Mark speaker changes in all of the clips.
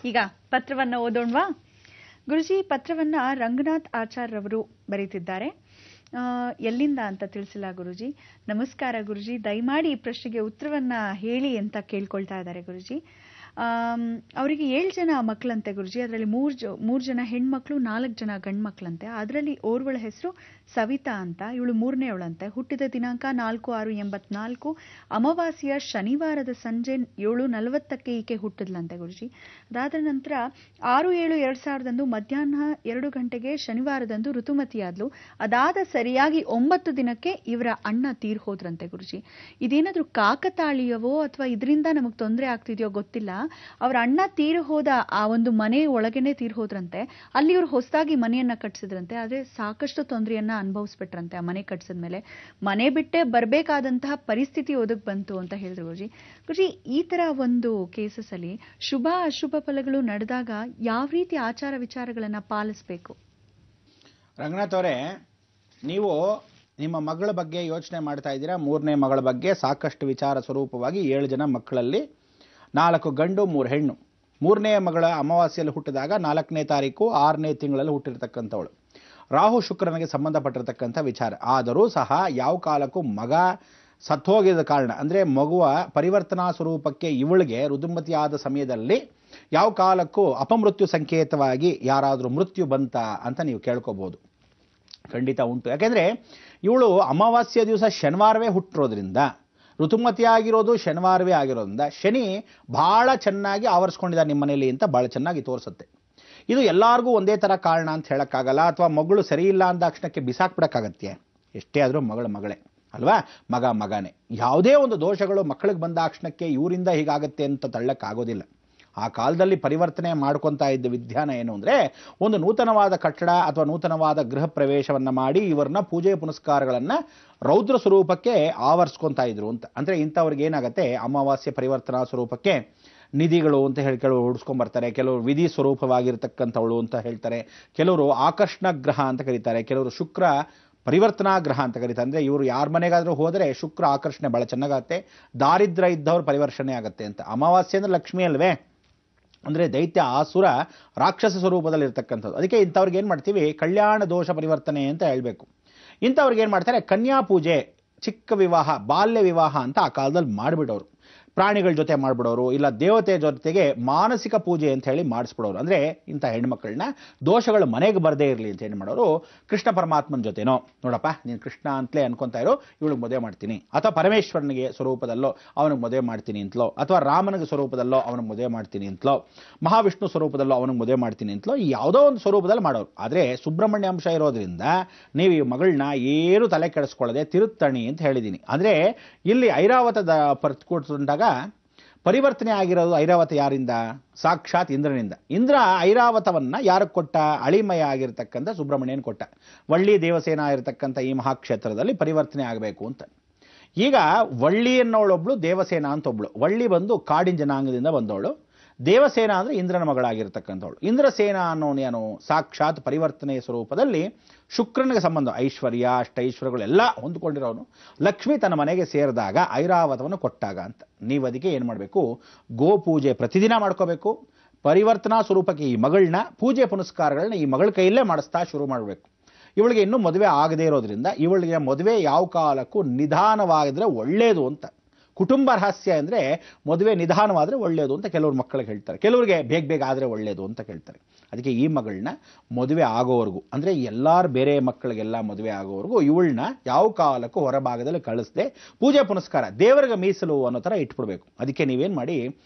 Speaker 1: ಈಗ ಪತ್ರವನ್ನ ಓದೋಣವಾ? ಗುರುಜಿ, ಪತ್ರವನ್ನ ರಂಗನಾಥ್ ಆಚಾರ್ಯರವರು ಬರೀತಿದ್ದಾರೆ. ಎಲ್ಲಿಂದ ಅಂತ ತಿಳಿಸಿಲ್ಲ ಗುರುಜಿ. ನಮಸ್ಕಾರ ಗುರುಜಿ, ದಯಮಾಡಿ ಈ ಪ್ರಶ್ನೆಗೆ ಉತ್ತರವನ್ನ ಹೇಳಿ ಅಂತ ಕೇಳ್ಕೊಳ್ತಾ ಇದ್ದಾರೆ ಗುರುಜಿ. ಅವರಿಗೆ 7 ಜನ ಮಕ್ಕಳಂತೆ ಗುರುಜಿ. ಅದರಲ್ಲಿ 3 ಜನ ಹೆಣ್ಮಕ್ಳು, 4 ಜನ ಗಂಡು ಮಕ್ಕಳಂತೆ. ಅದರಲ್ಲಿ ಓರ್ವಳ ಹೆಸರು ಸವಿತಾ ಅಂತ, ಇವಳು 3ನೇವಳಂತೆ. ಹುಟ್ಟಿದ ದಿನಾಂಕ 4/6/84, ಅಮಾವಾಸ್ಯೆಯ ಶನಿವಾರದ ಸಂಜೆ 7:40ಕ್ಕೆ ಈಕೆ ಹುಟ್ಟಿದ್ಲಂತೆ ಗುರುಜಿ. ಅದಾದ ನಂತರ 6/7/2000 ಮಧ್ಯಾಹ್ನ 2 ಗಂಟೆಗೆ ಶನಿವಾರದಂದು ಋತುಮತಿಯಾದ್ಲು. ಅದಾದ ಸರಿಯಾಗಿ 9 ದಿನಕ್ಕೆ ಇವರ ಅಣ್ಣ ತೀರ್ ಹೋದ್ರಂತೆ ಗುರುಜಿ. ಇದೇನಾದ್ರೂ ಕಾಕತಾಳೀಯವೋ ಅಥವಾ ಇದರಿಂದ ನಮಗ್ ತೊಂದರೆ ಆಗ್ತಿದೆಯೋ ಗೊತ್ತಿಲ್ಲ. ಅವ್ರ ಅಣ್ಣ ತೀರ್ ಹೋದ ಆ ಒಂದು ಮನೆ ಒಳಗೇನೆ ತೀರ್ ಹೋದ್ರಂತೆ. ಅಲ್ಲಿ ಇವ್ರು ಹೊಸದಾಗಿ ಮನೆಯನ್ನ ಕಟ್ಸಿದ್ರಂತೆ. ಆದ್ರೆ ಸಾಕಷ್ಟು ತೊಂದರೆಯನ್ನ ಅನುಭವಿಸ್ಬಿಟ್ರಂತೆ. ಆ ಮನೆ ಕಟ್ಸಿದ್ಮೇಲೆ ಮನೆ ಬಿಟ್ಟೆ ಬರ್ಬೇಕಾದಂತಹ ಪರಿಸ್ಥಿತಿ ಒದಗ್ ಬಂತು ಅಂತ ಹೇಳಿದ್ರು ಗುರುಜಿ. ಗುರುಜಿ, ಈ ತರ ಒಂದು ಕೇಸಸ್ ಅಲ್ಲಿ ಶುಭ ಅಶುಭ ಫಲಗಳು ನಡೆದಾಗ ಯಾವ ರೀತಿ ಆಚಾರ ವಿಚಾರಗಳನ್ನ ಪಾಲಿಸಬೇಕು?
Speaker 2: ರಂಗನಾಥ್ ಅವರೇ, ನೀವು ನಿಮ್ಮ ಮಗಳ ಬಗ್ಗೆ ಯೋಚನೆ ಮಾಡ್ತಾ ಇದ್ದೀರಾ. 3ನೇ ಮಗಳ ಬಗ್ಗೆ ಸಾಕಷ್ಟು ವಿಚಾರ ಸ್ವರೂಪವಾಗಿ 7 ಜನ ಮಕ್ಕಳಲ್ಲಿ 4 ಗಂಡು 3 ಹೆಣ್ಣು. 3ನೇ ಮಗಳ ಅಮಾವಾಸ್ಯೆಯಲ್ಲಿ ಹುಟ್ಟಿದಾಗ 4ನೇ ತಾರೀಕು 6ನೇ ತಿಂಗಳಲ್ಲಿ ಹುಟ್ಟಿರ್ತಕ್ಕಂಥವಳು. ರಾಹು ಶುಕ್ರನಿಗೆ ಸಂಬಂಧಪಟ್ಟಿರ್ತಕ್ಕಂಥ ವಿಚಾರ. ಆದರೂ ಸಹ ಯಾವ ಕಾಲಕ್ಕೂ ಮಗ ಸತ್ತೋಗಿದ ಕಾರಣ, ಅಂದರೆ ಮಗುವ ಪರಿವರ್ತನಾ ಸ್ವರೂಪಕ್ಕೆ ಇವಳಿಗೆ ಋತುಮತಿಯಾದ ಸಮಯದಲ್ಲಿ ಯಾವ ಕಾಲಕ್ಕೂ ಅಪಮೃತ್ಯು ಸಂಕೇತವಾಗಿ ಯಾರಾದರೂ ಮೃತ್ಯು ಬಂತ ಅಂತ ನೀವು ಕೇಳ್ಕೋಬಹುದು. ಖಂಡಿತ ಉಂಟು. ಯಾಕೆಂದರೆ ಇವಳು ಅಮಾವಾಸ್ಯ ದಿವಸ ಶನಿವಾರವೇ ಹುಟ್ಟಿರೋದ್ರಿಂದ, ಋತುಮತಿಯಾಗಿರೋದು ಶನಿವಾರವೇ ಆಗಿರೋದ್ರಿಂದ ಶನಿ ಬಹಳ ಚೆನ್ನಾಗಿ ಆವರಿಸ್ಕೊಂಡಿದ್ದಾರೆ ನಿಮ್ಮ ಮನೆಯಲ್ಲಿ ಅಂತ ಬಹಳ ಚೆನ್ನಾಗಿ ತೋರಿಸುತ್ತೆ. ಇದು ಎಲ್ಲರಿಗೂ ಒಂದೇ ಥರ ಕಾರಣ ಅಂತ ಹೇಳೋಕ್ಕಾಗಲ್ಲ. ಅಥವಾ ಮಗಳು ಸರಿ ಇಲ್ಲ ಅಂದ ತಕ್ಷಣಕ್ಕೆ ಬಿಸಾಕ್ಬಿಡೋಕ್ಕಾಗತ್ತೆ? ಎಷ್ಟೇ ಆದರೂ ಮಗಳೇ ಅಲ್ವಾ? ಮಗನೇ. ಯಾವುದೇ ಒಂದು ದೋಷಗಳು ಮಕ್ಕಳಿಗೆ ಬಂದ ತಕ್ಷಣಕ್ಕೆ ಇವರಿಂದ ಹೀಗಾಗತ್ತೆ ಅಂತ ತಳ್ಳಕ್ಕಾಗೋದಿಲ್ಲ. ಆ ಕಾಲದಲ್ಲಿ ಪರಿವರ್ತನೆ ಮಾಡ್ಕೊತಾ ಇದ್ದ ವಿಧಾನ ಏನು ಅಂದರೆ, ಒಂದು ನೂತನವಾದ ಕಟ್ಟಡ ಅಥವಾ ನೂತನವಾದ ಗೃಹ ಪ್ರವೇಶವನ್ನು ಮಾಡಿ ಇವರನ್ನ ಪೂಜೆ ಪುನಸ್ಕಾರಗಳನ್ನು ರೌದ್ರ ಸ್ವರೂಪಕ್ಕೆ ಆವರಿಸ್ಕೊತಾ ಇದ್ರು ಅಂತ. ಅಂದರೆ ಇಂಥವ್ರಿಗೆ ಏನಾಗುತ್ತೆ, ಅಮಾವಾಸ್ಯೆ ಪರಿವರ್ತನಾ ಸ್ವರೂಪಕ್ಕೆ ನಿಧಿಗಳು ಅಂತ ಹೇಳಿ ಕೆಲವರು ಹುಡ್ಸ್ಕೊಂಡ್ಬರ್ತಾರೆ. ಕೆಲವರು ವಿಧಿ ಸ್ವರೂಪವಾಗಿರ್ತಕ್ಕಂಥವಳು ಅಂತ ಹೇಳ್ತಾರೆ. ಕೆಲವರು ಆಕರ್ಷಣ ಗ್ರಹ ಅಂತ ಕರೀತಾರೆ. ಕೆಲವರು ಶುಕ್ರ ಪರಿವರ್ತನಾ ಗ್ರಹ ಅಂತ ಕರೀತಾರೆ. ಅಂದರೆ ಇವರು ಯಾರ ಮನೆಗಾದರೂ ಹೋದರೆ ಶುಕ್ರ ಆಕರ್ಷಣೆ ಭಾಳ ಚೆನ್ನಾಗತ್ತೆ. ದಾರಿದ್ರ್ಯ ಇದ್ದವ್ರು ಪರಿವರ್ತನೆ ಆಗುತ್ತೆ ಅಂತ. ಅಮಾವಾಸ್ಯೆ ಅಂದರೆ ಲಕ್ಷ್ಮಿ ಅಲ್ವೇ? ಅಂದರೆ ದೈತ್ಯ, ಆಸುರ, ರಾಕ್ಷಸ ಸ್ವರೂಪದಲ್ಲಿ ಇರ್ತಕ್ಕಂಥದ್ದು. ಅದಕ್ಕೆ ಇಂಥವ್ರಿಗೆ ಏನು ಮಾಡ್ತೀವಿ, ಕಲ್ಯಾಣ ದೋಷ ಪರಿವರ್ತನೆ ಅಂತ ಹೇಳಬೇಕು. ಇಂಥವ್ರಿಗೆ ಏನು ಮಾಡ್ತಾರೆ, ಕನ್ಯಾ ಪೂಜೆ, ಚಿಕ್ಕ ವಿವಾಹ, ಬಾಲ್ಯ ವಿವಾಹ ಅಂತ ಆ ಕಾಲದಲ್ಲಿ ಮಾಡಿಬಿಡೋರು. ಪ್ರಾಣಿಗಳ ಜೊತೆ ಮಾಡಿಬಿಡೋರು, ಇಲ್ಲ ದೇವತೆ ಜೊತೆಗೆ ಮಾನಸಿಕ ಪೂಜೆ ಅಂತ ಹೇಳಿ ಮಾಡಿಸ್ಬಿಡೋರು. ಅಂದರೆ ಇಂಥ ಹೆಣ್ಮಕ್ಳನ್ನ ದೋಷಗಳು ಮನೆಗೆ ಬರದೇ ಇರಲಿ ಅಂತ ಏನು ಮಾಡೋರು, ಕೃಷ್ಣ ಪರಮಾತ್ಮನ ಜೊತೆನೋ, ನೋಡಪ್ಪ ನೀನು ಕೃಷ್ಣ ಅಂತಲೇ ಅನ್ಕೊತಾ ಇರೋ, ಇವಳಿಗೆ ಮದುವೆ ಮಾಡ್ತೀನಿ, ಅಥವಾ ಪರಮೇಶ್ವರನಿಗೆ ಸ್ವರೂಪದಲ್ಲೋ ಅವನಿಗೆ ಮದುವೆ ಮಾಡ್ತೀನಿ ಅಂತಲೋ, ಅಥವಾ ರಾಮನಿಗೆ ಸ್ವರೂಪದಲ್ಲೋ ಅವನಿಗೆ ಮದುವೆ ಮಾಡ್ತೀನಿ ಅಂತಲೋ, ಮಹಾವಿಷ್ಣು ಸ್ವರೂಪದಲ್ಲೋ ಅವನಿಗೆ ಮದುವೆ ಮಾಡ್ತೀನಿ ಅಂತಲೋ, ಯಾವುದೋ ಒಂದು ಸ್ವರೂಪದಲ್ಲಿ ಮಾಡೋರು. ಆದರೆ ಸುಬ್ರಹ್ಮಣ್ಯ ಅಂಶ ಇರೋದ್ರಿಂದ ನೀವು ಈ ಮಗಳನ್ನ ಏನು ತಲೆ ಕೆಡಿಸ್ಕೊಳ್ಳದೆ ತಿರುತ್ತಣಿ ಅಂತ ಹೇಳಿದ್ದೀನಿ. ಅಂದರೆ ಇಲ್ಲಿ ಐರಾವತದ ಪರ್ಕೊಟ್ಟಾಗ ಪರಿವರ್ತನೆ ಆಗಿರೋದು ಐರಾವತ ಯಾರಿಂದ? ಸಾಕ್ಷಾತ್ ಇಂದ್ರನಿಂದ. ಇಂದ್ರ ಐರಾವತವನ್ನ ಯಾರಿಗೆ ಕೊಟ್ಟ? ಅಳಿಮಯ ಆಗಿರ್ತಕ್ಕಂಥ ಸುಬ್ರಹ್ಮಣ್ಯನ್ ಕೊಟ್ಟ. ವಳ್ಳಿ ದೇವಸೇನ ಆಗಿರ್ತಕ್ಕಂಥ ಈ ಮಹಾಕ್ಷೇತ್ರದಲ್ಲಿ ಪರಿವರ್ತನೆ ಆಗಬೇಕು ಅಂತ. ಈಗ ವಳ್ಳಿ ಅನ್ನೋಳೊಬ್ಳು, ದೇವಸೇನ ಅಂತ ಒಬ್ಳು. ವಳ್ಳಿ ಬಂದು ಕಾಡಿನ ಜನಾಂಗದಿಂದ ಬಂದವಳು. ದೇವಸೇನ ಅಂದರೆ ಇಂದ್ರನ ಮಗಳಾಗಿರ್ತಕ್ಕಂಥವಳು. ಇಂದ್ರಸೇನ ಅನ್ನೋನೇನು ಸಾಕ್ಷಾತ್ ಪರಿವರ್ತನೆಯ ಸ್ವರೂಪದಲ್ಲಿ ಶುಕ್ರನಿಗೆ ಸಂಬಂಧ, ಐಶ್ವರ್ಯ, ಅಷ್ಟೈಶ್ವರ್ಯಗಳೆಲ್ಲ ಹೊಂದ್ಕೊಂಡಿರೋನು. ಲಕ್ಷ್ಮಿ ತನ್ನ ಮನೆಗೆ ಸೇರಿದಾಗ ಐರಾವತವನ್ನು ಕೊಟ್ಟಾಗ ಅಂತ. ನೀವು ಅದಕ್ಕೆ ಏನು ಮಾಡಬೇಕು, ಗೋಪೂಜೆ ಪ್ರತಿದಿನ ಮಾಡ್ಕೋಬೇಕು. ಪರಿವರ್ತನಾ ಸ್ವರೂಪಕ್ಕೆ ಈ ಮಗಳನ್ನ ಪೂಜೆ ಪುನಸ್ಕಾರಗಳನ್ನ ಈ ಮಗಳ ಕೈಯಲ್ಲೇ ಮಾಡಿಸ್ತಾ ಶುರು ಮಾಡಬೇಕು. ಇವಳಿಗೆ ಇನ್ನೂ ಮದುವೆ ಆಗದೇ ಇರೋದ್ರಿಂದ ಇವಳಿಗೆ ಮದುವೆ ಯಾವ ಕಾಲಕ್ಕೂ ನಿಧಾನವಾಗಿದ್ರೆ ಒಳ್ಳೆಯದು ಅಂತ. ಕುಟುಂಬ ರಹಸ್ಯ ಅಂದರೆ ಮದುವೆ ನಿಧಾನವಾದರೆ ಒಳ್ಳೆಯದು ಅಂತ ಕೆಲವ್ರು ಮಕ್ಕಳಿಗೆ ಹೇಳ್ತಾರೆ. ಕೆಲವರಿಗೆ ಬೇಗ ಆದರೆ ಒಳ್ಳೆಯದು ಅಂತ ಹೇಳ್ತಾರೆ. ಅದಕ್ಕೆ ಈ ಮಗಳನ್ನ ಮದುವೆ ಆಗೋವರೆಗೂ, ಅಂದರೆ ಎಲ್ಲರೂ ಬೇರೆ ಮಕ್ಕಳಿಗೆಲ್ಲ ಮದುವೆ ಆಗೋವರೆಗೂ ಇವಳನ್ನ ಯಾವ ಕಾಲಕ್ಕೂ ಹೊರಭಾಗದಲ್ಲಿ ಕಳಿಸದೆ ಪೂಜೆ ಪುನಸ್ಕಾರ ದೇವರಿಗೆ ಮೀಸಲು ಅನ್ನೋ ಥರ ಇಟ್ಬಿಡ್ಬೇಕು. ಅದಕ್ಕೆ ನೀವೇನು ಮಾಡಿ,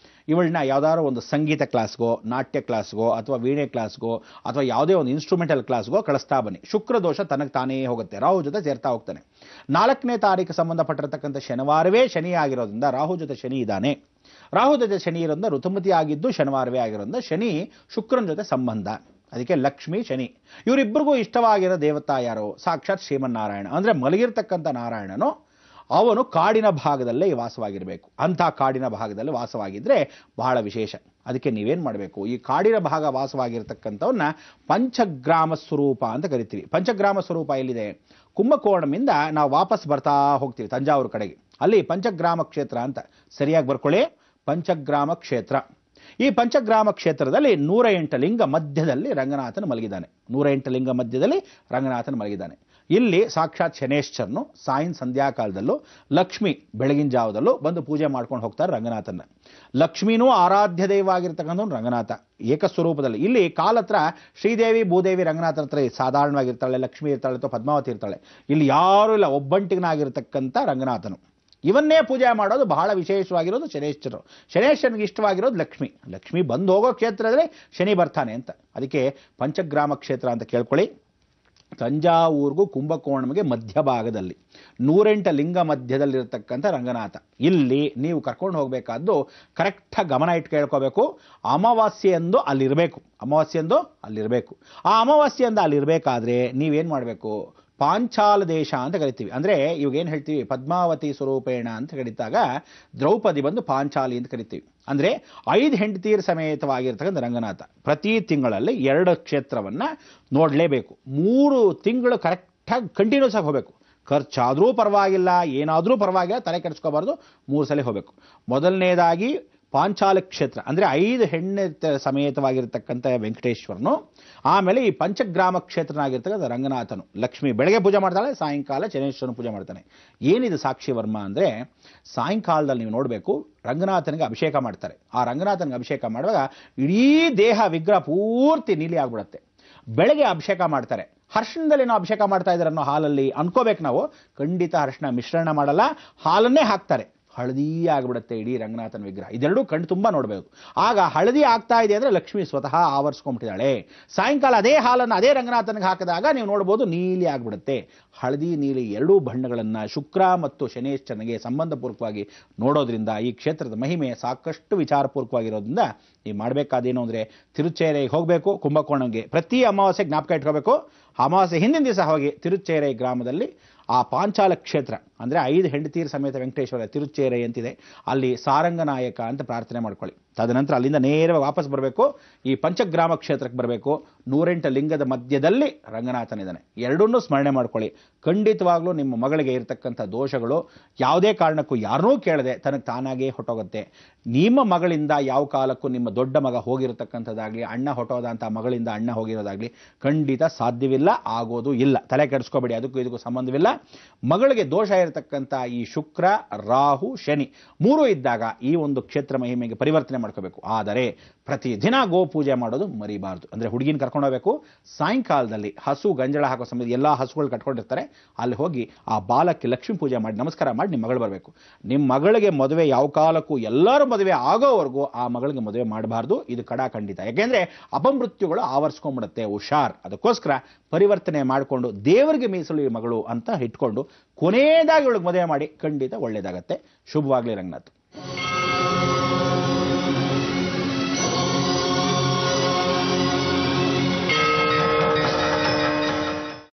Speaker 2: ಇವಳನ್ನ ಯಾವುದಾದ್ರು ಒಂದು ಸಂಗೀತ ಕ್ಲಾಸ್ಗೋ, ನಾಟ್ಯ ಕ್ಲಾಸ್ಗೋ, ಅಥವಾ ವೀಣೆ ಕ್ಲಾಸ್ಗೋ, ಅಥವಾ ಯಾವುದೇ ಒಂದು ಇನ್ಸ್ಟ್ರೂಮೆಂಟಲ್ ಕ್ಲಾಸ್ಗೋ ಕಳಿಸ್ತಾ ಬನ್ನಿ. ಶುಕ್ರ ದೋಷ ತನಗೆ ತಾನೇ ಹೋಗುತ್ತೆ, ರಾಹು ಜೊತೆ ಸೇರ್ತಾ ಹೋಗ್ತಾನೆ. 4ನೇ ತಾರೀಕು ಸಂಬಂಧಪಟ್ಟಿರ್ತಕ್ಕಂಥ ಶನಿವಾರವೇ ಶನಿ ಆಗಿರೋದ್ರಿಂದ ರಾಹು ಜೊತೆ ಶನಿ ಇದ್ದಾನೆ. ರಾಹು ಜೊತೆ ಶನಿ ಇರೋದ್ರಿಂದ ಋತುಮತಿ ಆಗಿದ್ದು ಶನಿವಾರವೇ ಆಗಿರೋದ್ರಿಂದ ಶನಿ ಶುಕ್ರನ ಜೊತೆ ಸಂಬಂಧ. ಅದಕ್ಕೆ ಲಕ್ಷ್ಮಿ ಶನಿ ಇವರಿಬ್ಬರಿಗೂ ಇಷ್ಟವಾಗಿರೋ ದೇವತಾ ಯಾರು? ಸಾಕ್ಷಾತ್ ಶ್ರೀಮನ್ನಾರಾಯಣ. ಅಂದರೆ ಮಲಗಿರ್ತಕ್ಕಂಥ ನಾರಾಯಣನು ಅವನು ಕಾಡಿನ ಭಾಗದಲ್ಲೇ ವಾಸವಾಗಿರಬೇಕು. ಅಂಥ ಕಾಡಿನ ಭಾಗದಲ್ಲಿ ವಾಸವಾಗಿದ್ದರೆ ಬಹಳ ವಿಶೇಷ. ಅದಕ್ಕೆ ನೀವೇನು ಮಾಡಬೇಕು, ಈ ಕಾಡಿನ ಭಾಗ ವಾಸವಾಗಿರ್ತಕ್ಕಂಥವನ್ನ ಪಂಚಗ್ರಾಮ ಸ್ವರೂಪ ಅಂತ ಕರಿತೀವಿ. ಪಂಚಗ್ರಾಮ ಸ್ವರೂಪ ಎಲ್ಲಿದೆ? ಕುಂಭಕೋಣಮಿಂದ ನಾವು ವಾಪಸ್ ಬರ್ತಾ ಹೋಗ್ತೀವಿ ತಂಜಾವೂರು ಕಡೆಗೆ. ಅಲ್ಲಿ ಪಂಚಗ್ರಾಮ ಕ್ಷೇತ್ರ ಅಂತ ಸರಿಯಾಗಿ ಬರ್ಕೊಳ್ಳಿ. ಪಂಚಗ್ರಾಮ ಕ್ಷೇತ್ರ ಈ ಪಂಚಗ್ರಾಮ ಕ್ಷೇತ್ರದಲ್ಲಿ 108 ಲಿಂಗ ಮಧ್ಯದಲ್ಲಿ ರಂಗನಾಥನು ಮಲಗಿದ್ದಾನೆ. 108 ಲಿಂಗ ಮಧ್ಯದಲ್ಲಿ ರಂಗನಾಥನು ಮಲಗಿದ್ದಾನೆ. ಇಲ್ಲಿ ಸಾಕ್ಷಾತ್ ಶನೇಶ್ವರನು ಸಾಯಂ ಸಂಧ್ಯಾಕಾಲದಲ್ಲೂ, ಲಕ್ಷ್ಮಿ ಬೆಳಗಿನ ಜಾವದಲ್ಲೂ ಬಂದು ಪೂಜೆ ಮಾಡ್ಕೊಂಡು ಹೋಗ್ತಾರೆ ರಂಗನಾಥನ. ಲಕ್ಷ್ಮೀನೂ ಆರಾಧ್ಯ ದೈವ ಆಗಿರ್ತಕ್ಕಂಥವ್ನು ರಂಗನಾಥ ಏಕಸ್ವರೂಪದಲ್ಲಿ. ಇಲ್ಲಿ ಕಾಲತ್ರ ಶ್ರೀದೇವಿ ಭೂದೇವಿ ರಂಗನಾಥನ ಹತ್ರ ಸಾಧಾರಣವಾಗಿರ್ತಾಳೆ, ಲಕ್ಷ್ಮಿ ಇರ್ತಾಳೆ ಅಥವಾ ಪದ್ಮಾವತಿ ಇರ್ತಾಳೆ. ಇಲ್ಲಿ ಯಾರೂ ಇಲ್ಲ, ಒಬ್ಬಂಟಿಗನಾಗಿರ್ತಕ್ಕಂಥ ರಂಗನಾಥನು. ಇವನ್ನೇ ಪೂಜೆ ಮಾಡೋದು ಬಹಳ ವಿಶೇಷವಾಗಿರೋದು ಶನೇಶ್ವರರು. ಶನೇಶ್ವರನಿಗೆ ಇಷ್ಟವಾಗಿರೋದು ಲಕ್ಷ್ಮಿ. ಲಕ್ಷ್ಮಿ ಬಂದು ಹೋಗೋ ಕ್ಷೇತ್ರದಲ್ಲಿ ಶನಿ ಬರ್ತಾನೆ ಅಂತ. ಅದಕ್ಕೆ ಪಂಚಗ್ರಾಮ ಕ್ಷೇತ್ರ ಅಂತ ಕೇಳ್ಕೊಳ್ಳಿ. ತಂಜಾವೂರ್ಗೂ ಕುಂಭಕೋಣಂಗೆ ಮಧ್ಯಭಾಗದಲ್ಲಿ 108 ಲಿಂಗ ಮಧ್ಯದಲ್ಲಿರ್ತಕ್ಕಂಥ ರಂಗನಾಥ. ಇಲ್ಲಿ ನೀವು ಕರ್ಕೊಂಡು ಹೋಗಬೇಕಾದ್ದು ಕರೆಕ್ಟಾಗಿ ಗಮನ ಇಟ್ಟು ಕೇಳ್ಕೋಬೇಕು. ಅಮಾವಾಸ್ಯೆಯಂದು ಅಲ್ಲಿರಬೇಕು. ಆ ಅಮಾವಾಸ್ಯೆಯಂದು ಅಲ್ಲಿರಬೇಕಾದ್ರೆ ನೀವೇನು ಮಾಡಬೇಕು? ಪಾಂಚಾಲ ದೇಶ ಅಂತ ಕರಿತೀವಿ. ಅಂದರೆ ಇವಾಗೇನು ಹೇಳ್ತೀವಿ, ಪದ್ಮಾವತಿ ಸ್ವರೂಪೇಣ ಅಂತ ಕರೀತಾಗ ದ್ರೌಪದಿ ಬಂದು ಪಾಂಚಾಲಿ ಅಂತ ಕರಿತೀವಿ. ಅಂದರೆ 5 ಹೆಂಡತಿಯರ ಸಮೇತವಾಗಿರ್ತಕ್ಕಂಥ ರಂಗನಾಥ ಪ್ರತಿ ತಿಂಗಳಲ್ಲಿ 2 ಕ್ಷೇತ್ರವನ್ನು ನೋಡಲೇಬೇಕು. 3 ತಿಂಗಳು ಕರೆಕ್ಟಾಗಿ ಕಂಟಿನ್ಯೂಸ್ ಆಗಿ ಹೋಗಬೇಕು. ಖರ್ಚಾದರೂ ಪರವಾಗಿಲ್ಲ, ಏನಾದರೂ ಪರವಾಗಿಲ್ಲ, ತಲೆ ಕೆಡಿಸ್ಕೋಬಾರ್ದು. 3 ಸಲ ಹೋಗಬೇಕು. ಮೊದಲನೇದಾಗಿ ಪಾಂಚಾಲ ಕ್ಷೇತ್ರ ಅಂದರೆ 5 ಹೆಣ್ಣೆ ಸಮೇತವಾಗಿರ್ತಕ್ಕಂಥ ವೆಂಕಟೇಶ್ವರನು. ಆಮೇಲೆ ಈ ಪಂಚಗ್ರಾಮ ಕ್ಷೇತ್ರನಾಗಿರ್ತಕ್ಕಂಥ ರಂಗನಾಥನು. ಲಕ್ಷ್ಮಿ ಬೆಳಗ್ಗೆ ಪೂಜೆ ಮಾಡ್ತಾಳೆ, ಸಾಯಂಕಾಲ ಶನೇಶ್ವರನು ಪೂಜೆ ಮಾಡ್ತಾನೆ. ಏನಿದು ಸಾಕ್ಷಿ ವರ್ಮ ಅಂದರೆ, ಸಾಯಂಕಾಲದಲ್ಲಿ ನೀವು ನೋಡಬೇಕು, ರಂಗನಾಥನಿಗೆ ಅಭಿಷೇಕ ಮಾಡ್ತಾರೆ. ಆ ರಂಗನಾಥನಿಗೆ ಅಭಿಷೇಕ ಮಾಡುವಾಗ ಇಡೀ ದೇಹ ವಿಗ್ರಹ ಪೂರ್ತಿ ನೀಲಿ ಆಗ್ಬಿಡುತ್ತೆ. ಬೆಳಗ್ಗೆ ಅಭಿಷೇಕ ಮಾಡ್ತಾರೆ. ಹರ್ಷಣದಲ್ಲಿ ನಾವು ಅಭಿಷೇಕ ಮಾಡ್ತಾ ಇದ್ದಾರೆ ಅನ್ನೋ ಹಾಲಲ್ಲಿ ಅನ್ಕೋಬೇಕು ನಾವು. ಖಂಡಿತ ಹರ್ಷಣ ಮಿಶ್ರಣ ಮಾಡಲ್ಲ, ಹಾಲನ್ನೇ ಹಾಕ್ತಾರೆ. ಹಳದಿ ಆಗಿಬಿಡುತ್ತೆ ಇಡೀ ರಂಗನಾಥನ ವಿಗ್ರಹ. ಇದೆರಡೂ ಕಣ್ಣು ತುಂಬ ನೋಡಬೇಕು. ಆಗ ಹಳದಿ ಆಗ್ತಾ ಇದೆ ಅಂದರೆ ಲಕ್ಷ್ಮಿ ಸ್ವತಃ ಆವರಿಸ್ಕೊಂಡ್ಬಿಟ್ಟಿದ್ದಾಳೆ. ಸಾಯಂಕಾಲ ಅದೇ ಹಾಲನ್ನು ಅದೇ ರಂಗನಾಥನಿಗೆ ಹಾಕಿದಾಗ ನೀವು ನೋಡ್ಬೋದು ನೀಲಿ ಆಗಿಬಿಡುತ್ತೆ. ಹಳದಿ ನೀಲಿ ಎರಡೂ ಬಣ್ಣಗಳನ್ನು ಶುಕ್ರ ಮತ್ತು ಶನೇಶ್ವರನಿಗೆ ಸಂಬಂಧಪೂರ್ವಕವಾಗಿ ನೋಡೋದ್ರಿಂದ ಈ ಕ್ಷೇತ್ರದ ಮಹಿಮೆ ಸಾಕಷ್ಟು ವಿಚಾರಪೂರ್ವಕವಾಗಿರೋದ್ರಿಂದ ನೀವು ಮಾಡಬೇಕಾದೇನು ಅಂದರೆ ತಿರುಚೇರೆಗೆ ಹೋಗಬೇಕು. ಕುಂಭಕೋಣಂಗೆ ಪ್ರತಿ ಅಮಾವಾಸ್ಯೆ ಜ್ಞಾಪಕ ಇಟ್ಕೋಬೇಕು. ಅಮಾವಾಸ್ಯೆ ಹಿಂದಿನ ದಿವಸ ಹೋಗಿ ತಿರುಚೇರೈ ಗ್ರಾಮದಲ್ಲಿ ಆ ಪಾಂಚಾಲ ಕ್ಷೇತ್ರ ಅಂದರೆ 5 ಹೆಂಡತಿಯರ ಸಮೇತ ವೆಂಕಟೇಶ್ವರ ತಿರುಚೇರೈ ಅಂತಿದೆ. ಅಲ್ಲಿ ಸಾರಂಗನಾಯಕ ಅಂತ ಪ್ರಾರ್ಥನೆ ಮಾಡ್ಕೊಳ್ಳಿ. ತದನಂತರ ಅಲ್ಲಿಂದ ನೇರವಾಗಿ ವಾಪಸ್ ಬರಬೇಕು. ಈ ಪಂಚಗ್ರಾಮ ಕ್ಷೇತ್ರಕ್ಕೆ ಬರಬೇಕು. 108 ಲಿಂಗದ ಮಧ್ಯದಲ್ಲಿ ರಂಗನಾಥನಿದ್ದಾನೆ. ಎರಡನ್ನೂ ಸ್ಮರಣೆ ಮಾಡ್ಕೊಳ್ಳಿ. ಖಂಡಿತವಾಗ್ಲೂ ನಿಮ್ಮ ಮಗಳಿಗೆ ಇರತಕ್ಕಂಥ ದೋಷಗಳು ಯಾವುದೇ ಕಾರಣಕ್ಕೂ ಯಾರನ್ನೂ ಕೇಳದೆ ತನಗೆ ತಾನಾಗೇ ಹೊಟ್ಟೋಗುತ್ತೆ. ನಿಮ್ಮ ಮಗಳಿಂದ ಯಾವ ಕಾಲಕ್ಕೂ ನಿಮ್ಮ ದೊಡ್ಡ ಮಗ ಹೋಗಿರತಕ್ಕಂಥದ್ದಾಗಲಿ, ಅಣ್ಣ ಹೊಟ್ಟೋದಂಥ ಮಗಳಿಂದ ಅಣ್ಣ ಹೋಗಿರೋದಾಗಲಿ ಖಂಡಿತ ಸಾಧ್ಯವಿಲ್ಲ, ಆಗೋದು ಇಲ್ಲ. ತಲೆ ಕೆಡಿಸ್ಕೋಬೇಡಿ, ಅದಕ್ಕೂ ಇದಕ್ಕೂ ಸಂಬಂಧವಿಲ್ಲ. ಮಗಳಿಗೆ ದೋಷ ಇರತಕ್ಕಂಥ ಈ ಶುಕ್ರ, ರಾಹು, ಶನಿ 3 ಇದ್ದಾಗ ಈ ಒಂದು ಕ್ಷೇತ್ರ ಮಹಿಮೆಗೆ ಪರಿವರ್ತನೆ ಮಾಡ್ಕೋಬೇಕು. ಆದರೆ ಪ್ರತಿದಿನ ಗೋ ಪೂಜೆ ಮಾಡೋದು ಮರಿಬಾರ್ದು. ಅಂದರೆ ಹುಡುಗಿನ ಕರ್ಕೊಂಡು ಹೋಗಬೇಕು. ಸಾಯಂಕಾಲದಲ್ಲಿ ಹಸು ಗಂಜಳ ಹಾಕೋ ಸಮಯದಲ್ಲಿ ಎಲ್ಲ ಹಸುಗಳು ಕಟ್ಕೊಂಡಿರ್ತಾರೆ, ಅಲ್ಲಿ ಹೋಗಿ ಆ ಬಾಲಕ್ಕೆ ಲಕ್ಷ್ಮೀ ಪೂಜೆ ಮಾಡಿ ನಮಸ್ಕಾರ ಮಾಡಿ ನಿಮ್ಮ ಮಗಳು ಬರಬೇಕು. ನಿಮ್ಮ ಮಗಳಿಗೆ ಮದುವೆ ಯಾವ ಕಾಲಕ್ಕೂ ಎಲ್ಲರೂ ಮದುವೆ ಆಗೋವರೆಗೂ ಆ ಮಗಳಿಗೆ ಮದುವೆ ಮಾಡಬಾರ್ದು. ಇದು ಖಂಡಿತ. ಯಾಕೆಂದರೆ ಅಪಮೃತ್ಯುಗಳು ಆವರಿಸ್ಕೊಂಡ್ಬಿಡುತ್ತೆ. ಹುಷಾರ್. ಅದಕ್ಕೋಸ್ಕರ ಪರಿವರ್ತನೆ ಮಾಡಿಕೊಂಡು ದೇವರಿಗೆ ಮೀಸಲು ಈ ಮಗಳು ಅಂತ ಇಟ್ಕೊಂಡು ಕೊನೆಯದಾಗಿ ಇವಳಿಗೆ ಮದುವೆ ಮಾಡಿ ಖಂಡಿತ ಒಳ್ಳೇದಾಗತ್ತೆ. ಶುಭವಾಗಲಿ ರಂಗನಾಥ್.